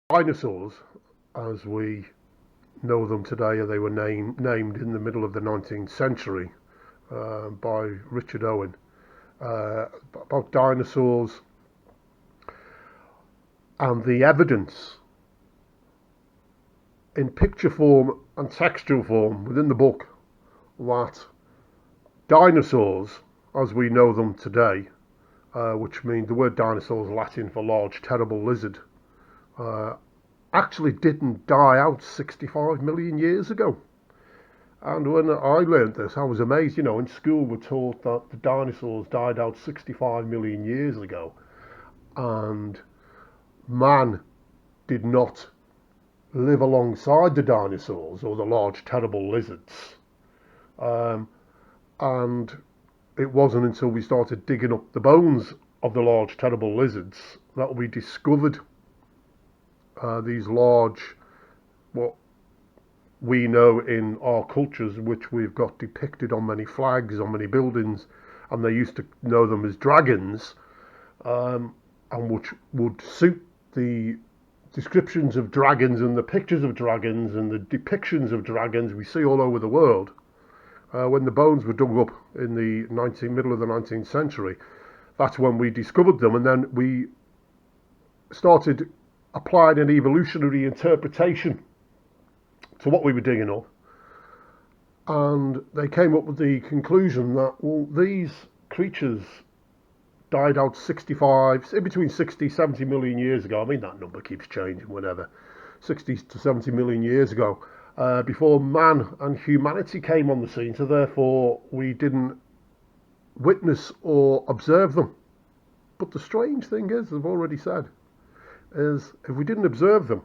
Dinosaurs, as we know them today, they were named in the middle of the 19th century by Richard Owen, about dinosaurs and the evidence in picture form and textual form within the book that dinosaurs, as we know them today, which means the word dinosaur is Latin for large, terrible lizard, uh, actually didn't die out 65 million years ago. And when I learned this, I was amazed. In school we're taught that the dinosaurs died out 65 million years ago, and man did not live alongside the dinosaurs or the large, terrible lizards. Um, and it wasn't until we started digging up the bones of the large, terrible lizards that we discovered these large, what we know in our cultures, which we've got depicted on many flags, on many buildings, and they used to know them as dragons, and which would suit the descriptions of dragons and the pictures of dragons and the depictions of dragons we see all over the world. When the bones were dug up in the middle of the 19th century, that's when we discovered them, and then we started applying an evolutionary interpretation to what we were digging up, and they came up with the conclusion that, well, these creatures died out in between 60 70 million years ago. I mean, that number keeps changing, whatever. 60 to 70 million years ago, before man and humanity came on the scene, so therefore we didn't witness or observe them. But the strange thing is, as I've already said, is if we didn't observe them,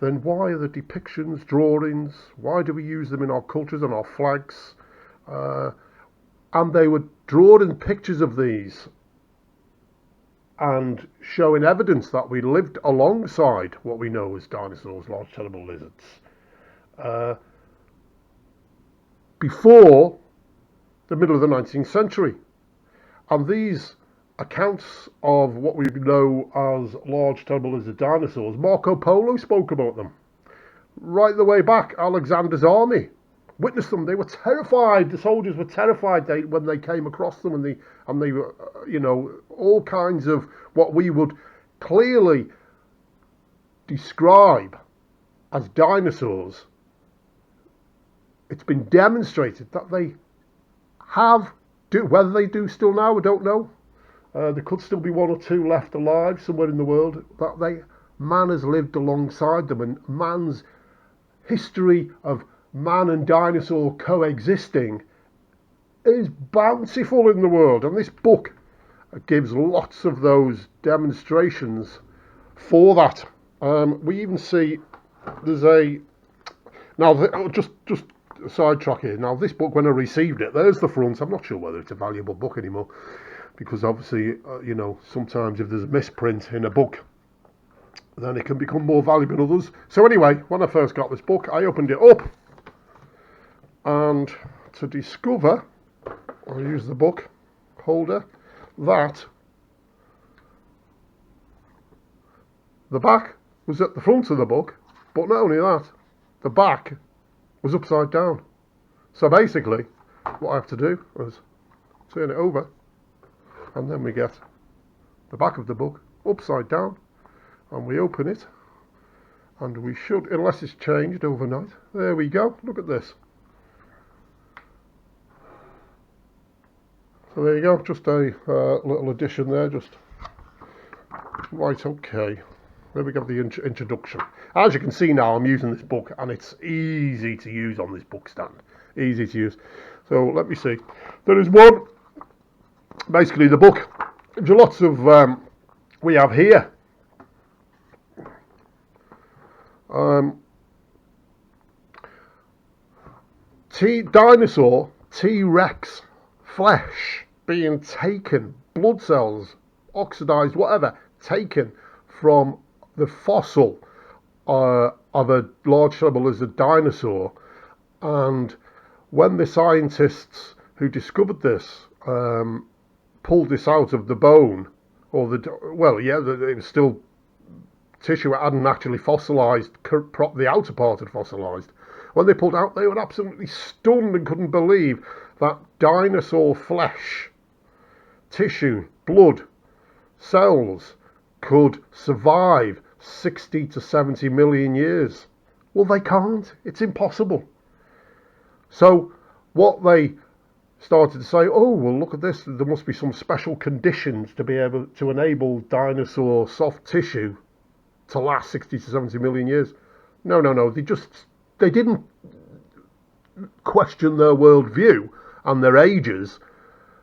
then why are the depictions, drawings, why do we use them in our cultures and our flags? And they were drawing pictures of these and showing evidence that we lived alongside what we know as dinosaurs, large terrible lizards, before the middle of the 19th century. And these accounts of what we know as large terrible lizard dinosaurs, Marco Polo spoke about them. Right the way back, Alexander's army witnessed them. They were terrified. The soldiers were terrified when they came across them, and they were, all kinds of what we would clearly describe as dinosaurs. It's been demonstrated that they whether they do still now, I don't know. There could still be one or two left alive somewhere in the world. That man has lived alongside them, and man's history of man and dinosaur coexisting is bountiful in the world. And this book gives lots of those demonstrations for that. We even see just a sidetrack here. Now, this book, when I received it, there's the front. I'm not sure whether it's a valuable book anymore, because obviously, sometimes if there's a misprint in a book, then it can become more valuable than others. So anyway, when I first got this book, I opened it up, and to discover, I used the book holder, that the back was at the front of the book, but not only that, the back was upside down. So basically, what I have to do is turn it over, and then we get the back of the book upside down, and we open it, and we should, unless it's changed overnight, there we go, look at this. So there you go, just a little addition there, right, okay. There we go, the introduction. As you can see now, I'm using this book, and it's easy to use on this book stand. Easy to use. So let me see. There is one, basically the book. There's lots of, we have here. Dinosaur T-Rex flesh being taken, blood cells, oxidized, whatever, taken from the fossil of a large terrible lizard dinosaur. And when the scientists who discovered this pulled this out of the bone, it was still tissue hadn't actually fossilised, the outer part had fossilised. When they pulled out, they were absolutely stunned and couldn't believe that dinosaur flesh, tissue, blood, cells could survive 60 to 70 million years. Well, they can't. It's impossible. So what they started to say, oh, well, look at this. There must be some special conditions to be able to enable dinosaur soft tissue to last 60 to 70 million years. No. They didn't question their worldview and their ages.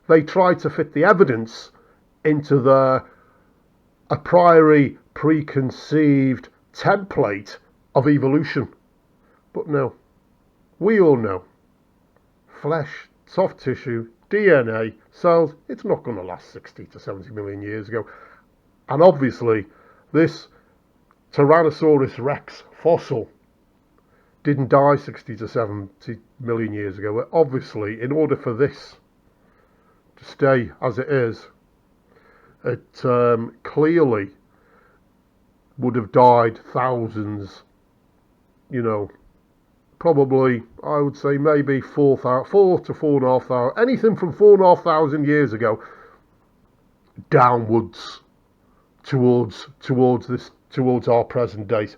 They tried to fit the evidence into their a priori preconceived template of evolution. But no, we all know flesh, soft tissue, DNA, cells, it's not going to last 60 to 70 million years ago. And obviously, this Tyrannosaurus rex fossil didn't die 60 to 70 million years ago. Obviously, in order for this to stay as it is, it clearly would have died thousands, probably, I would say maybe 4 to 4,500, anything from 4,500 years ago downwards towards our present date.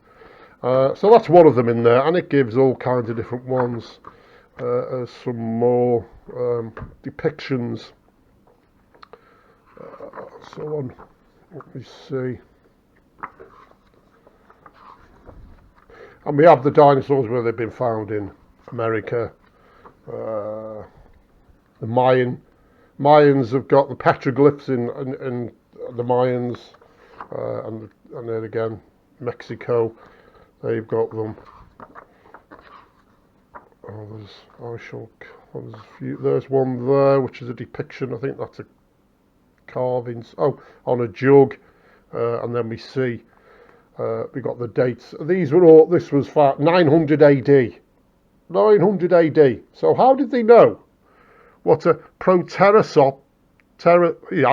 So that's one of them in there, and it gives all kinds of different ones. Some more depictions. So on, let me see. And we have the dinosaurs where they've been found in America. The Mayans have got the petroglyphs in the Mayans, and then again Mexico, they've got them. There's one there which is a depiction. I think that's a carving. On a jug, and then we see. We got the dates. This was 900 AD. 900 AD. So how did they know what a I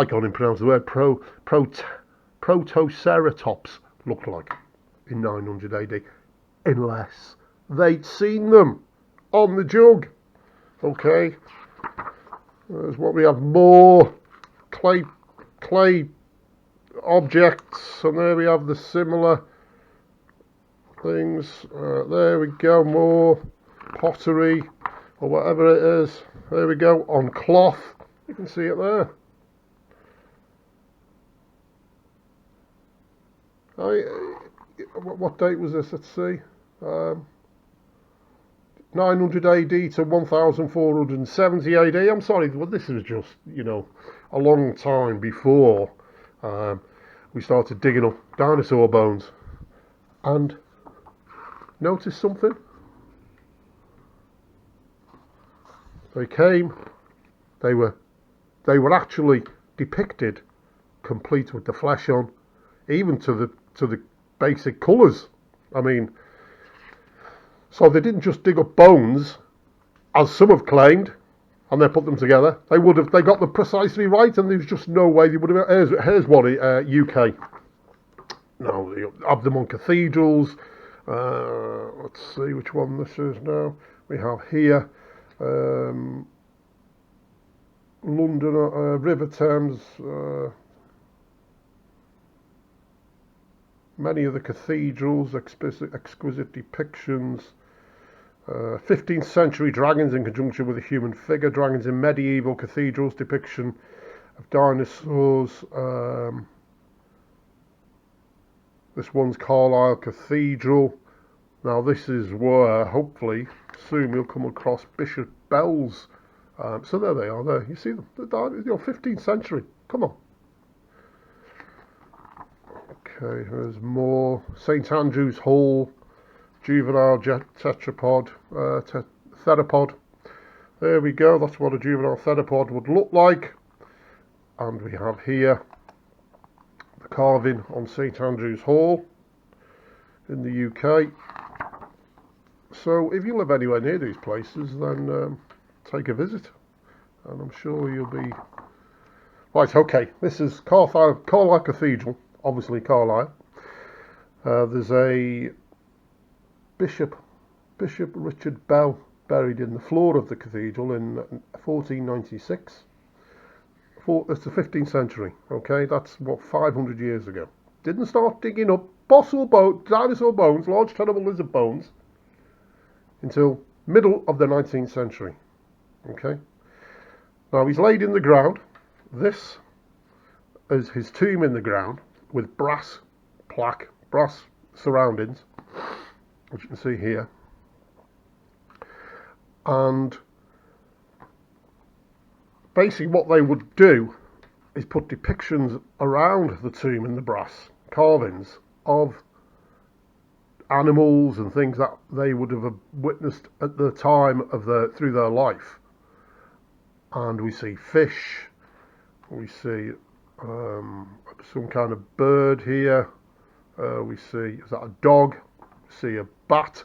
can't even pronounce the word, protoceratops looked like in 900 AD, unless they'd seen them on the jug. Okay. There's what we have, more clay objects, and there we have the similar things. There we go, more pottery or whatever it is. There we go, on cloth. You can see it there. What date was this? Let's see. 900 AD to 1470 AD. I'm sorry, well, this is just, a long time before we started digging up dinosaur bones. And notice something? They were actually depicted complete with the flesh on, even to the basic colours. I mean, so they didn't just dig up bones, as some have claimed, and they put them together. They got them precisely right, and there's just no way they would have. Here's one, UK. Now, they have them on cathedrals. Let's see which one this is now. We have here London, River Thames. Many of the cathedrals, exquisite depictions. 15th century dragons in conjunction with a human figure. Dragons in medieval cathedrals. Depiction of dinosaurs. This one's Carlisle Cathedral. Now this is where, hopefully, soon we'll come across Bishop Bells. So there they are there. You see them? They're 15th century. Come on. Okay, there's more. St Andrew's Hall, juvenile theropod. There we go, that's what a juvenile theropod would look like. And we have here the carving on St Andrew's Hall in the UK. So if you live anywhere near these places, then take a visit, and I'm sure you'll be... Right, okay, this is Carlisle Cathedral. Obviously Carlisle. There's a Bishop Richard Bell buried in the floor of the cathedral in 1496. It's the 15th century. Okay, that's what, 500 years ago. Didn't start digging up dinosaur bones, large terrible lizard bones, until middle of the 19th century. Okay. Now he's laid in the ground. This is his tomb in the ground with brass plaque, brass surroundings, which you can see here. And basically what they would do is put depictions around the tomb in the brass carvings of animals and things that they would have witnessed at the time of through their life. And we see fish, we see some kind of bird here, we see, is that a dog? We see a bat.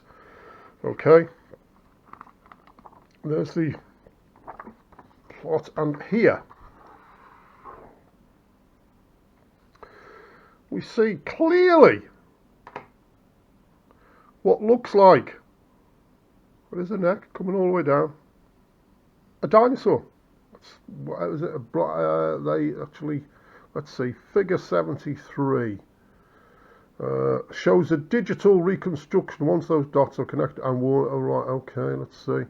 Okay, there's the plot, and here we see clearly what looks like, what is the neck coming all the way down? A dinosaur. What is it? They actually, let's see, figure 73 shows a digital reconstruction once those dots are connected. And right, okay, let's see.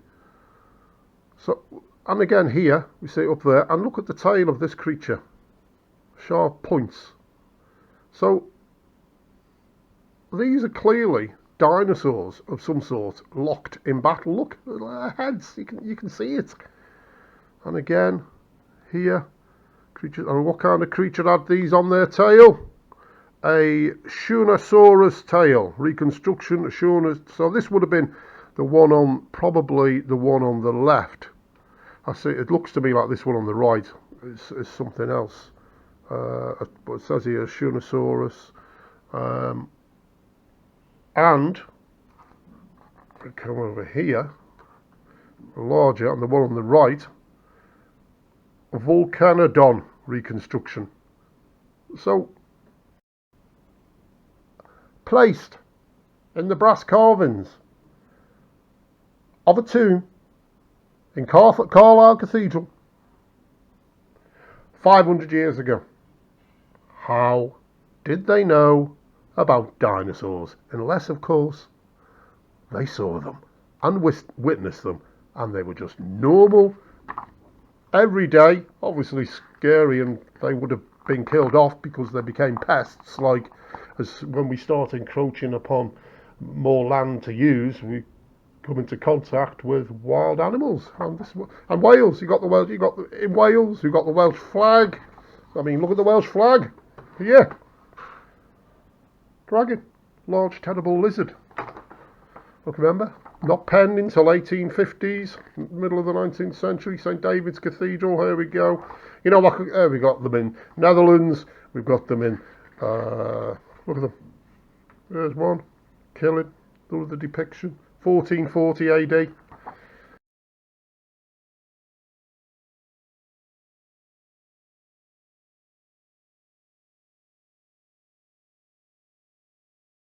So, and again here we see it up there, and look at the tail of this creature, sharp points. So these are clearly dinosaurs of some sort locked in battle. Look at their heads, you can see it. And again here, creatures. And what kind of creature had these on their tail? A Shunnosaurus tail reconstruction. So this would have been the one on, probably the one on the left. I see. It looks to me like this one on the right is something else. But it says here Shunnosaurus. And we come over here, larger, and the one on the right, Volcanodon reconstruction. So placed in the brass carvings of a tomb in Carlisle Cathedral 500 years ago. How did they know about dinosaurs? Unless, of course, they saw them and witnessed them, and they were just normal, everyday, obviously scary, and they would have been killed off because they became pests. Like as when we start encroaching upon more land to use, we come into contact with wild animals. And Wales, in Wales you've got the Welsh flag. I mean, look at the Welsh flag. Yeah. Dragon, large terrible lizard. Look, remember, not penned until 1850s, middle of the 19th century. St David's Cathedral. Here we go. You know, we got them in Netherlands. We've got them in. Look at them. There's one killing. There was the depiction. 1440 AD.